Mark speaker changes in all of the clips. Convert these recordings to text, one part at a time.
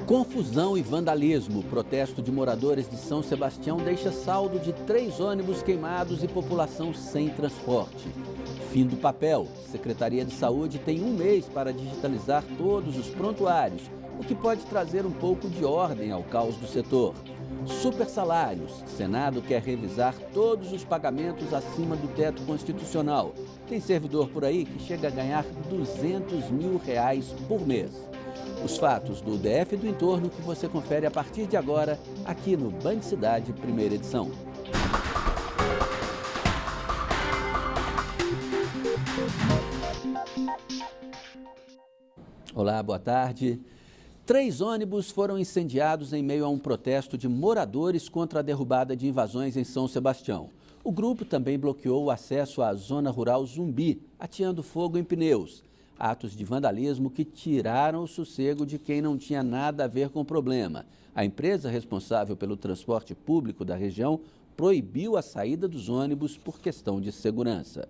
Speaker 1: Confusão e vandalismo. O protesto de moradores de São Sebastião deixa saldo de 3 ônibus queimados e população sem transporte. Fim do papel. Secretaria de Saúde tem 1 mês para digitalizar todos os prontuários, o que pode trazer um pouco de ordem ao caos do setor. Super salários. Senado quer revisar todos os pagamentos acima do teto constitucional. Tem servidor por aí que chega a ganhar R$200 mil por mês. Os fatos do DF e do entorno que você confere a partir de agora, aqui no Band Cidade, primeira edição. Olá, boa tarde. 3 ônibus foram incendiados em meio a um protesto de moradores contra a derrubada de invasões em São Sebastião. O grupo também bloqueou o acesso à zona rural Zumbi, ateando fogo em pneus. Atos de vandalismo que tiraram o sossego de quem não tinha nada a ver com o problema. A empresa responsável pelo transporte público da região proibiu a saída dos ônibus por questão de segurança.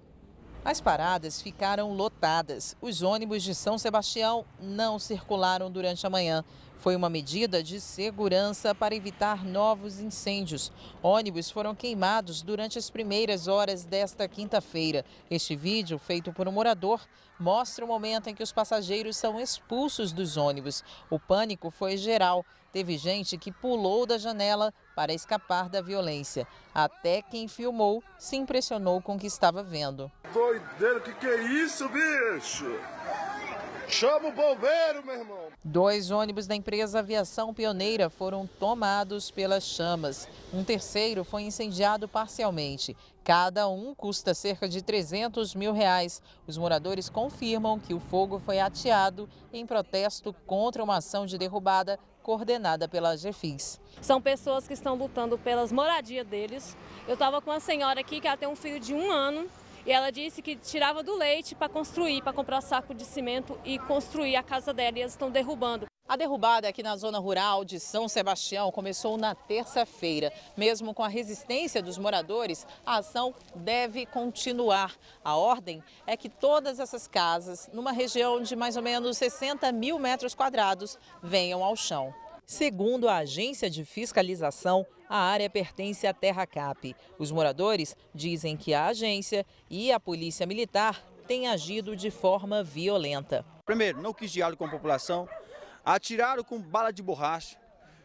Speaker 2: As paradas ficaram lotadas. Os ônibus de São Sebastião não circularam durante a manhã. Foi uma medida de segurança para evitar novos incêndios. Ônibus foram queimados durante as primeiras horas desta quinta-feira. Este vídeo, feito por um morador, mostra o momento em que os passageiros são expulsos dos ônibus. O pânico foi geral. Teve gente que pulou da janela para escapar da violência. Até quem filmou se impressionou com o que estava vendo.
Speaker 3: Doideira, que é isso, bicho? Chama o bombeiro, meu irmão.
Speaker 2: 2 ônibus da empresa Aviação Pioneira foram tomados pelas chamas. Um terceiro foi incendiado parcialmente. Cada um custa cerca de R$300 mil. Os moradores confirmam que o fogo foi ateado em protesto contra uma ação de derrubada coordenada pela GFIS.
Speaker 4: São pessoas que estão lutando pelas moradias deles. Eu estava com uma senhora aqui que ela tem um filho de 1 ano. E ela disse que tirava do leite para construir, para comprar saco de cimento e construir a casa dela, e eles estão derrubando.
Speaker 2: A derrubada aqui na zona rural de São Sebastião começou na terça-feira. Mesmo com a resistência dos moradores, a ação deve continuar. A ordem é que todas essas casas, numa região de mais ou menos 60 mil metros quadrados, venham ao chão. Segundo a agência de fiscalização, a área pertence à Terracap. Os moradores dizem que a agência e a polícia militar têm agido de forma violenta.
Speaker 5: Primeiro, não quis diálogo com a população, atiraram com bala de borracha,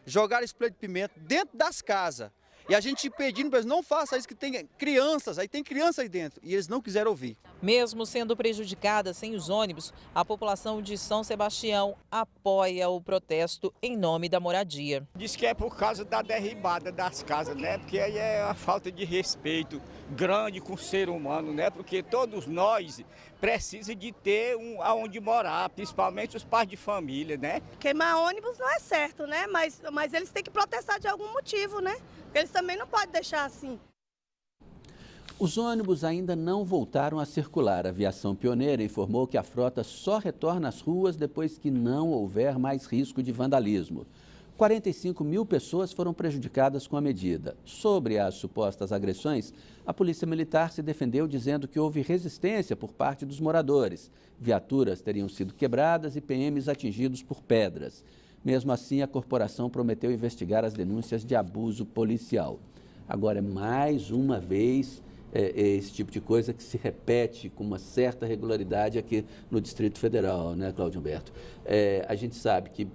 Speaker 5: jogaram spray de pimenta dentro das casas. E a gente pedindo para eles não façam isso, que tem crianças, aí tem criança aí dentro, e eles não quiseram ouvir.
Speaker 2: Mesmo sendo prejudicada sem os ônibus, a população de São Sebastião apoia o protesto em nome da moradia.
Speaker 6: Diz que é por causa da derribada das casas, né? Porque aí é a falta de respeito grande com o ser humano, né? Porque todos nós precisamos de ter aonde morar, principalmente os pais de família, né?
Speaker 7: Queimar ônibus não é certo, né? Mas eles têm que protestar de algum motivo, né? Porque eles também não podem deixar assim.
Speaker 1: Os ônibus ainda não voltaram a circular. A Aviação Pioneira informou que a frota só retorna às ruas depois que não houver mais risco de vandalismo. 45 mil pessoas foram prejudicadas com a medida. Sobre as supostas agressões, a Polícia Militar se defendeu dizendo que houve resistência por parte dos moradores. Viaturas teriam sido quebradas e PMs atingidos por pedras. Mesmo assim, a corporação prometeu investigar as denúncias de abuso policial. Agora, mais uma vez, esse tipo de coisa que se repete com uma certa regularidade aqui no Distrito Federal, né, Cláudio Humberto? A gente sabe que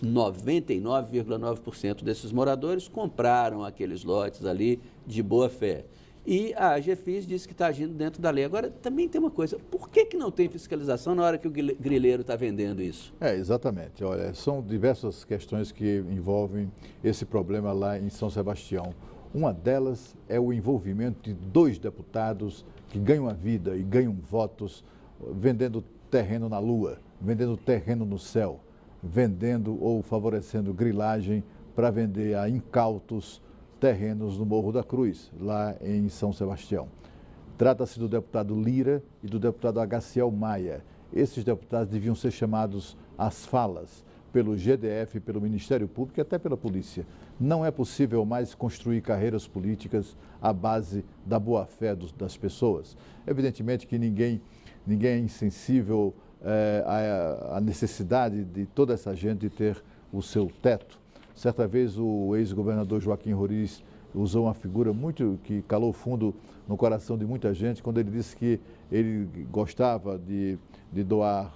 Speaker 1: 99,9% desses moradores compraram aqueles lotes ali de boa fé. E a GFIS disse que está agindo dentro da lei. Agora, também tem uma coisa, por que não tem fiscalização na hora que o grileiro está vendendo isso?
Speaker 8: Exatamente. Olha, são diversas questões que envolvem esse problema lá em São Sebastião. Uma delas é o envolvimento de 2 deputados que ganham a vida e ganham votos vendendo terreno na lua, vendendo terreno no céu, vendendo ou favorecendo grilagem para vender a incautos terrenos no Morro da Cruz, lá em São Sebastião. Trata-se do deputado Lira e do deputado Agaciel Maia. Esses deputados deviam ser chamados às falas pelo GDF, pelo Ministério Público e até pela polícia. Não é possível mais construir carreiras políticas à base da boa-fé das pessoas. Evidentemente que ninguém é insensível à necessidade de toda essa gente de ter o seu teto. Certa vez o ex-governador Joaquim Roriz usou uma figura que calou fundo no coração de muita gente, quando ele disse que ele gostava de doar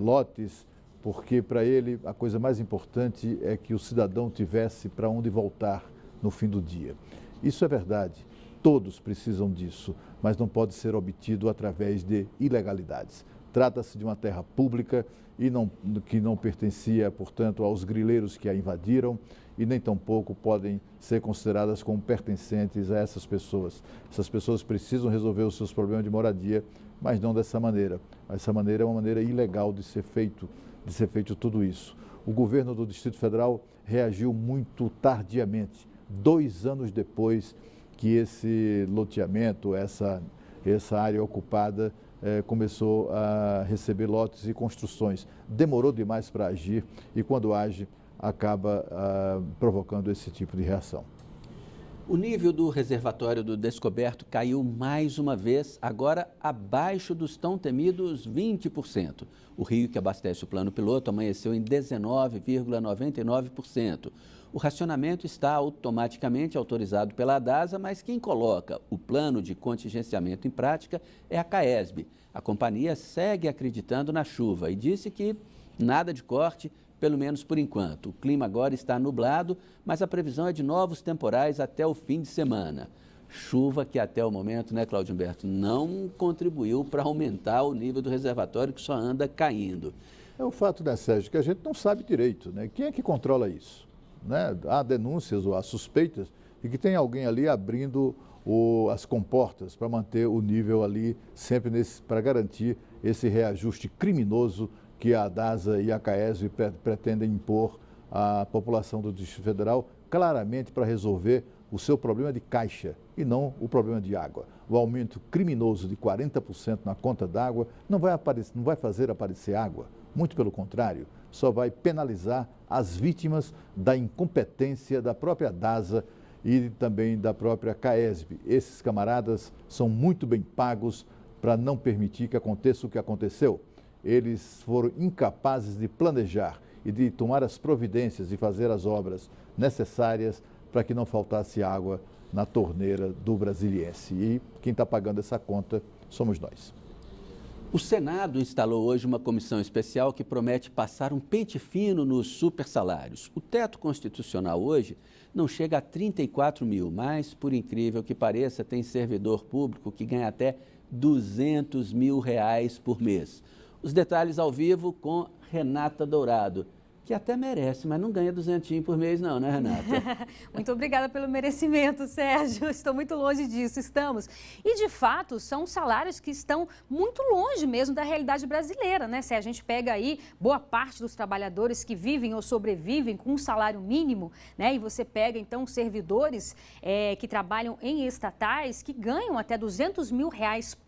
Speaker 8: lotes, porque para ele a coisa mais importante é que o cidadão tivesse para onde voltar no fim do dia. Isso é verdade, todos precisam disso, mas não pode ser obtido através de ilegalidades. Trata-se de uma terra pública que não pertencia, portanto, aos grileiros que a invadiram e nem tampouco podem ser consideradas como pertencentes a essas pessoas. Essas pessoas precisam resolver os seus problemas de moradia, mas não dessa maneira. Essa maneira é uma maneira ilegal de ser feito tudo isso. O governo do Distrito Federal reagiu muito tardiamente, 2 anos depois que esse loteamento, essa área ocupada, começou a receber lotes e construções. Demorou demais para agir e, quando age, acaba provocando esse tipo de reação.
Speaker 1: O nível do reservatório do Descoberto caiu mais uma vez, agora abaixo dos tão temidos 20%. O rio que abastece o plano piloto amanheceu em 19,99%. O racionamento está automaticamente autorizado pela DASA, mas quem coloca o plano de contingenciamento em prática é a CAESB. A companhia segue acreditando na chuva e disse que nada de corte, pelo menos por enquanto. O clima agora está nublado, mas a previsão é de novos temporais até o fim de semana. Chuva que até o momento, né, Cláudio Humberto, não contribuiu para aumentar o nível do reservatório, que só anda caindo.
Speaker 8: É o fato, né, Sérgio, que a gente não sabe direito, né? Quem é que controla isso? Né? Há denúncias ou há suspeitas de que tem alguém ali abrindo as comportas para manter o nível ali sempre para garantir esse reajuste criminoso que a DASA e a CAESB pretendem impor à população do Distrito Federal, claramente para resolver o seu problema de caixa e não o problema de água. O aumento criminoso de 40% na conta d'água não vai fazer aparecer água, muito pelo contrário, só vai penalizar as vítimas da incompetência da própria DASA e também da própria CAESB. Esses camaradas são muito bem pagos para não permitir que aconteça o que aconteceu. Eles foram incapazes de planejar e de tomar as providências e fazer as obras necessárias para que não faltasse água na torneira do brasiliense. E quem está pagando essa conta somos nós.
Speaker 1: O Senado instalou hoje uma comissão especial que promete passar um pente fino nos supersalários. O teto constitucional hoje não chega a 34 mil, mas, por incrível que pareça, tem servidor público que ganha até R$200 mil por mês. Os detalhes ao vivo com Renata Dourado, que até merece, mas não ganha 200 por mês não, né, Renata?
Speaker 9: Muito obrigada pelo merecimento, Sérgio. Estou muito longe disso, estamos. E, de fato, são salários que estão muito longe mesmo da realidade brasileira, né? Se a gente pega aí boa parte dos trabalhadores que vivem ou sobrevivem com um salário mínimo, né? E você pega, então, servidores que trabalham em estatais que ganham até R$200 mil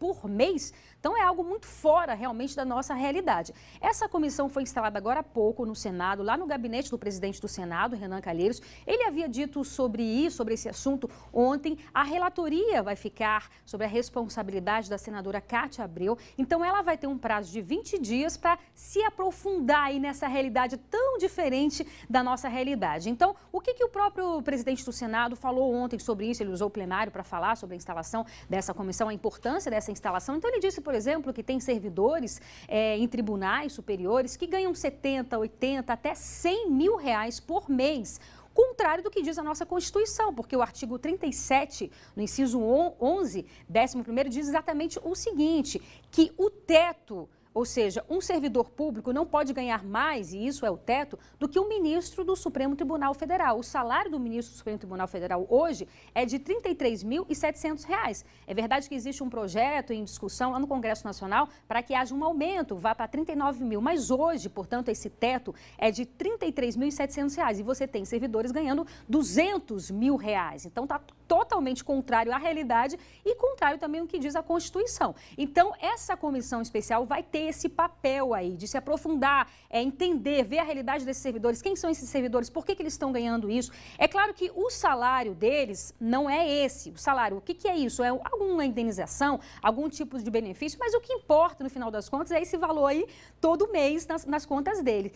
Speaker 9: por mês. Então, é algo muito fora, realmente, da nossa realidade. Essa comissão foi instalada agora há pouco no Senado, lá no gabinete do presidente do Senado, Renan Calheiros. Ele havia dito sobre esse assunto ontem. A relatoria vai ficar sobre a responsabilidade da senadora Cátia Abreu. Então, ela vai ter um prazo de 20 dias para se aprofundar aí nessa realidade tão diferente da nossa realidade. Então, o que o próprio presidente do Senado falou ontem sobre isso? Ele usou o plenário para falar sobre a instalação dessa comissão, a importância dessa instalação. Então, ele disse, por exemplo, que tem servidores em tribunais superiores que ganham 70, 80, até 100 mil reais por mês. Contrário do que diz a nossa Constituição, porque o artigo 37, no inciso 11, 11º, diz exatamente o seguinte, que o teto, ou seja, um servidor público não pode ganhar mais, e isso é o teto, do que o ministro do Supremo Tribunal Federal. O salário do ministro do Supremo Tribunal Federal hoje é de R$ 33.700. É verdade que existe um projeto em discussão lá no Congresso Nacional para que haja um aumento, vá para 39 mil, mas hoje, portanto, esse teto é de R$ 33.700 e você tem servidores ganhando R$200 mil. Então, está totalmente contrário à realidade e contrário também ao que diz a Constituição. Então, essa comissão especial vai ter esse papel aí de se aprofundar, entender, ver a realidade desses servidores, quem são esses servidores, por que eles estão ganhando isso. É claro que o salário deles não é esse. O salário, o que é isso? É alguma indenização, algum tipo de benefício, mas o que importa, no final das contas, é esse valor aí todo mês nas contas deles.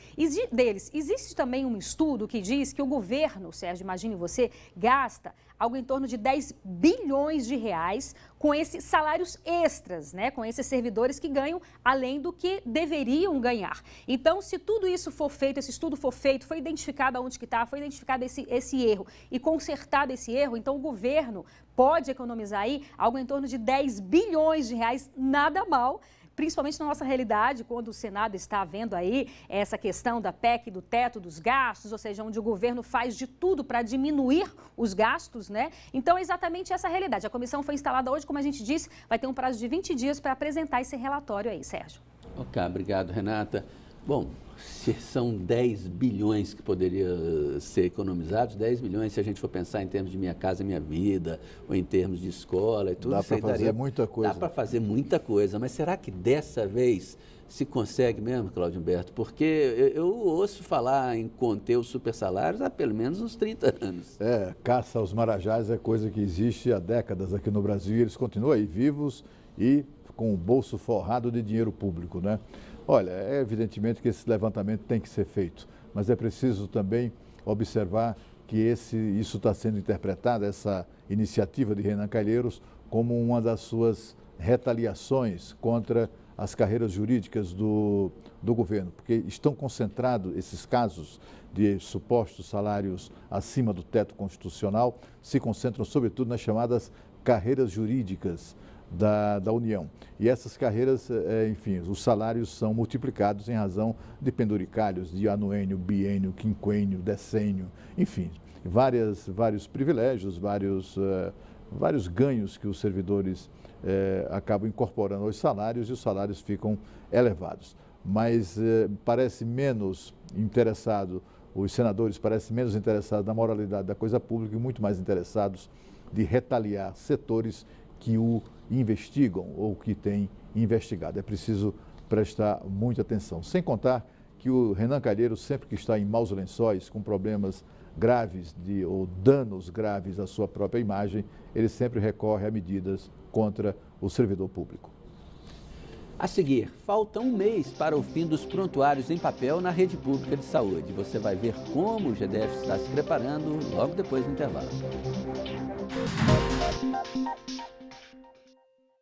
Speaker 9: Existe também um estudo que diz que o governo, Sérgio, imagine você, gasta algo em torno de 10 bilhões de reais com esses salários extras, né? Com esses servidores que ganham além do que deveriam ganhar. Então, se tudo isso for feito, esse estudo for feito, foi identificado aonde que está, foi identificado esse erro e consertado esse erro, então o governo pode economizar aí algo em torno de 10 bilhões de reais, nada mal, principalmente na nossa realidade, quando o Senado está vendo aí essa questão da PEC, do teto dos gastos, ou seja, onde o governo faz de tudo para diminuir os gastos, né? Então, é exatamente essa realidade. A comissão foi instalada hoje, como a gente disse, vai ter um prazo de 20 dias para apresentar esse relatório aí, Sérgio.
Speaker 1: Ok, obrigado, Renata. Bom, se são 10 bilhões que poderiam ser economizados, 10 bilhões se a gente for pensar em termos de Minha Casa Minha Vida, ou em termos de escola e tudo.
Speaker 8: Dá para fazer muita coisa.
Speaker 1: Dá para fazer muita coisa, mas será que dessa vez se consegue mesmo, Cláudio Humberto? Porque eu ouço falar em conter os supersalários há pelo menos uns 30 anos.
Speaker 8: Caça aos marajás é coisa que existe há décadas aqui no Brasil, e eles continuam aí vivos e com o bolso forrado de dinheiro público, né? Olha, é evidentemente que esse levantamento tem que ser feito, mas é preciso também observar que isso está sendo interpretado, essa iniciativa de Renan Calheiros, como uma das suas retaliações contra as carreiras jurídicas do governo, porque estão concentrados esses casos de supostos salários acima do teto constitucional, se concentram sobretudo nas chamadas carreiras jurídicas da União. E essas carreiras, enfim, os salários são multiplicados em razão de penduricalhos, de anuênio, biênio, quinquênio, decênio, enfim, vários privilégios, vários ganhos que os servidores acabam incorporando aos salários e os salários ficam elevados. Mas parece menos interessado, os senadores parecem menos interessados na moralidade da coisa pública e muito mais interessados de retaliar setores que o investigam ou que têm investigado. É preciso prestar muita atenção. Sem contar que o Renan Calheiros, sempre que está em maus lençóis, com problemas graves ou danos graves à sua própria imagem, ele sempre recorre a medidas contra o servidor público.
Speaker 1: A seguir, falta um mês para o fim dos prontuários em papel na rede pública de saúde. Você vai ver como o GDF está se preparando logo depois do intervalo.